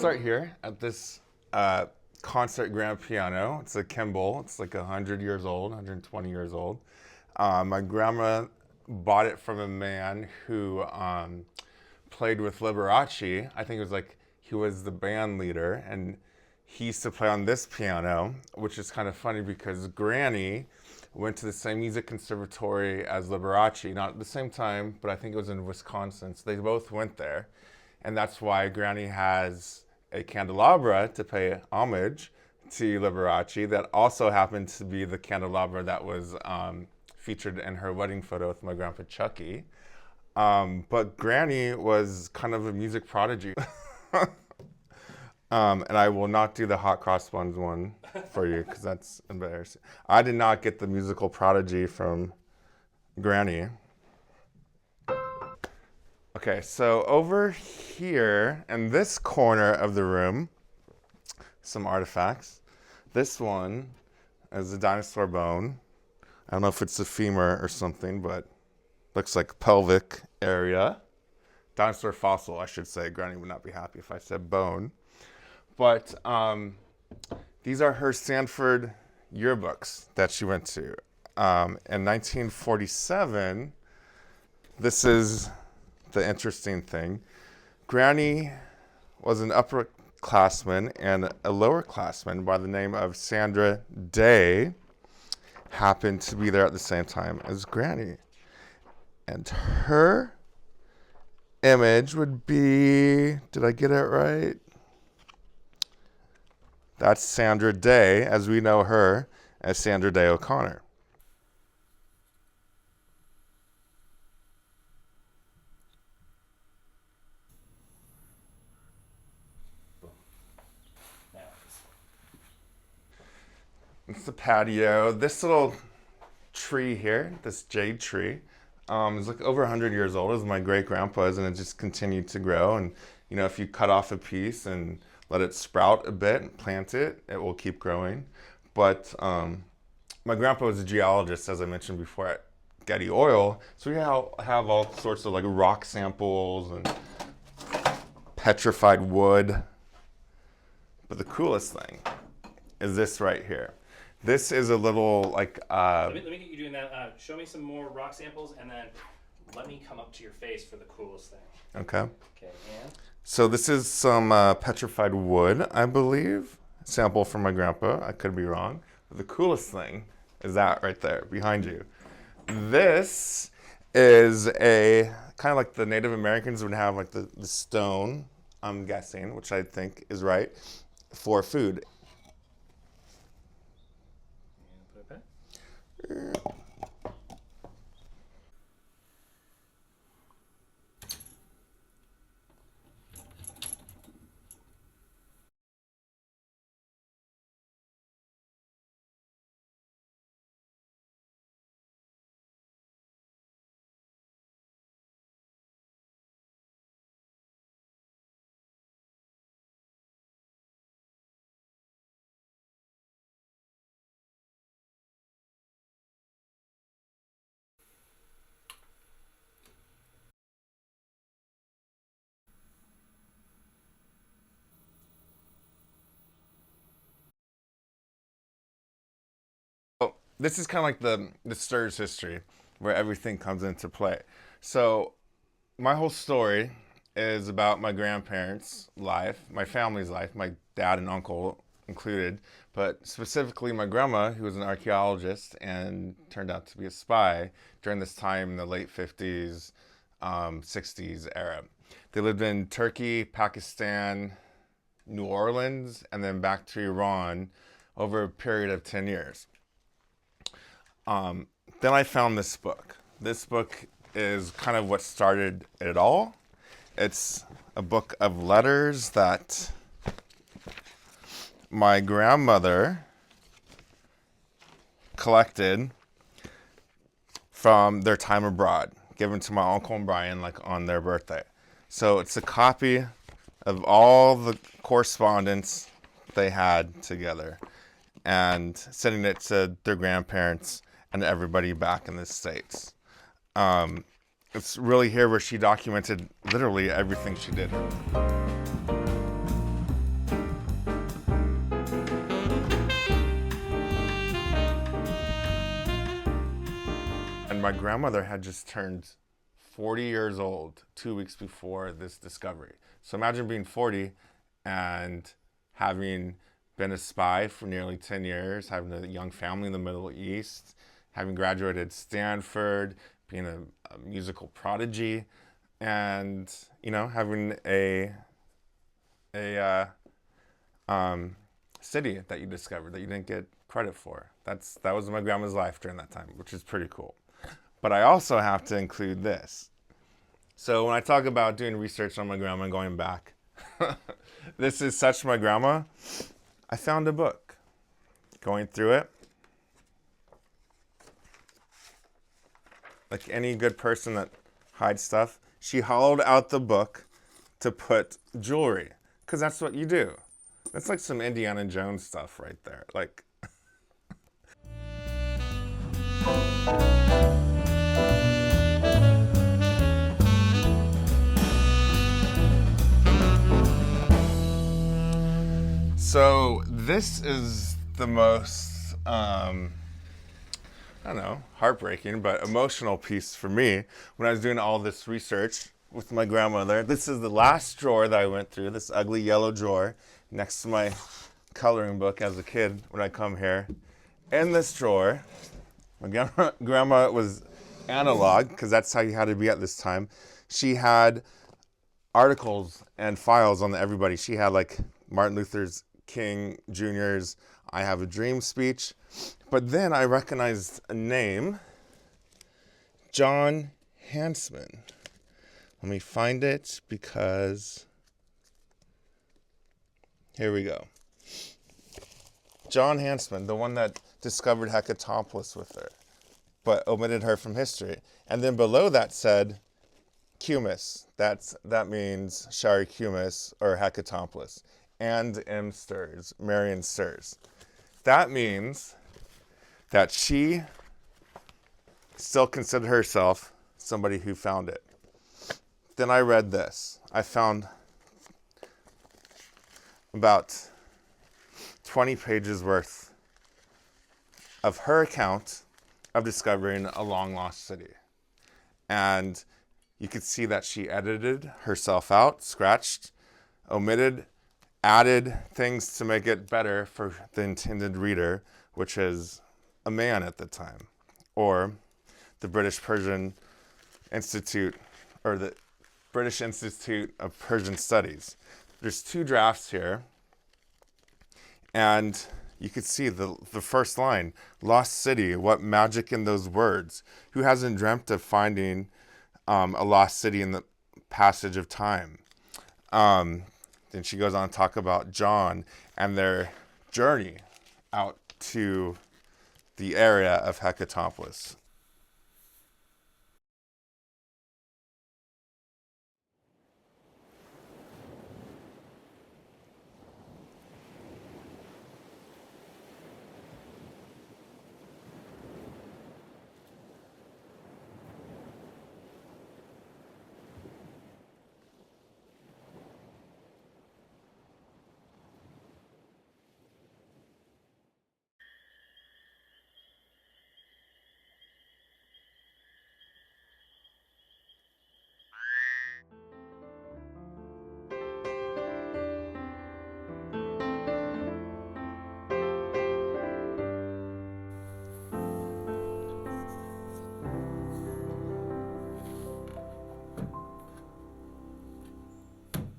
start here at this concert grand piano. It's a Kimball. It's like 100 years old, 120 years old. My grandma bought it from a man who played with Liberace. I think it was like he was the band leader, and he used to play on this piano, which is kind of funny because Granny went to the same music conservatory as Liberace, not at the same time, but I think it was in Wisconsin. So they both went there. And that's why Granny has a candelabra to pay homage to Liberace that also happened to be the candelabra that was featured in her wedding photo with my grandpa Chucky. But Granny was kind of a music prodigy. And I will not do the hot cross buns one for you because that's embarrassing. I did not get the musical prodigy from Granny. Okay, so over here in this corner of the room, some artifacts. This one is a dinosaur bone. I don't know if it's a femur or something, but looks like pelvic area. Dinosaur fossil, I should say. Granny would not be happy if I said bone. But these are her Stanford yearbooks that she went to. In 1947, this is the interesting thing. Granny was an upperclassman and a lowerclassman by the name of Sandra Day happened to be there at the same time as Granny. And her image would be, did I get it right? That's Sandra Day, as we know her as Sandra Day O'Connor. It's the patio. This little tree here, this jade tree, is like over 100 years old, as my great grandpa's, and it just continued to grow. And you know, if you cut off a piece and let it sprout a bit and plant it, it will keep growing. But my grandpa was a geologist, as I mentioned before, at Getty Oil. So we have all sorts of like rock samples and petrified wood. But the coolest thing is this right here. This is a little like... Let me get you doing that. Show me some more rock samples, and then let me come up to your face for the coolest thing. Okay. Okay, and? So this is some petrified wood, I believe. Sample from my grandpa. I could be wrong. But the coolest thing is that right there behind you. This is a kind of like the Native Americans would have like the stone, I'm guessing, which I think is right, for food. This is kind of like the Stir's history, where everything comes into play. So my whole story is about my grandparents' life, my family's life, my dad and uncle included, but specifically my grandma, who was an archaeologist and turned out to be a spy during this time in the late 50s, 60s era. They lived in Turkey, Pakistan, New Orleans, and then back to Iran over a period of 10 years. Then I found this book. This book is kind of what started it all. It's a book of letters that my grandmother collected from their time abroad, given to my uncle and Brian like on their birthday. So it's a copy of all the correspondence they had together and sending it to their grandparents and everybody back in the States. It's really here where she documented literally everything she did. And my grandmother had just turned 40 years old 2 weeks before this discovery. So imagine being 40 and having been a spy for nearly 10 years, having a young family in the Middle East, having graduated Stanford, being a musical prodigy, and having a city that you discovered that you didn't get credit for. That was my grandma's life during that time, which is pretty cool. But I also have to include this. So when I talk about doing research on my grandma and going back, this is such my grandma. I found a book. Going through it, like any good person that hides stuff, she hollowed out the book to put jewelry, because that's what you do. That's like some Indiana Jones stuff right there. Like, so this is the most, I don't know, heartbreaking, but emotional piece for me when I was doing all this research with my grandmother. This is the last drawer that I went through, this ugly yellow drawer next to my coloring book as a kid when I come here. In this drawer, my grandma was analog, because that's how you had to be at this time. She had articles and files on everybody. She had like Martin Luther King Jr.'s I Have a Dream speech. But then I recognized a name, John Hansman. Let me find it, because here we go. John Hansman, the one that discovered Hecatopolis with her, but omitted her from history. And then below that said Cumis. That means Shari Cumis or Hecatopolis. And M. Stirs, Marion Stirs. That means that she still considered herself somebody who found it. Then I read this. I found about 20 pages worth of her account of discovering a long lost city. And you could see that she edited herself out, scratched, omitted, added things to make it better for the intended reader, which is a man at the time, or the British Persian Institute, or the British Institute of Persian Studies. There's 2 drafts here, and you could see the first line, lost city, what magic in those words. Who hasn't dreamt of finding a lost city in the passage of time? Then she goes on to talk about John and their journey out to the area of Hecatopolis.